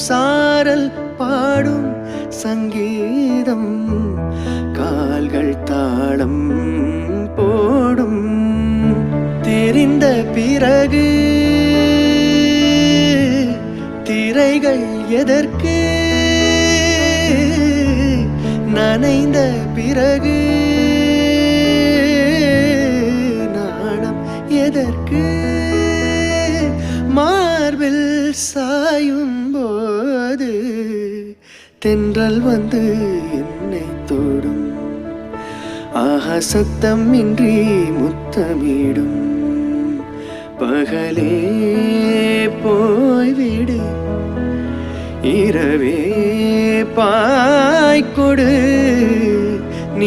சாரல் பாடும் சங்கீதம் கால்கள் தாளம் போடும் தெரிந்த பிறகு திரைகள் எதற்கு நனைந்த பிறகு நாணம் எதற்கு மார்பில் சாயும் போது தென்றல் வந்து என்னை தொடும் ஆஹா சத்தம் இன்றி முத்தமிடும் பகலே போய்விடு இரவே பாய்கொடு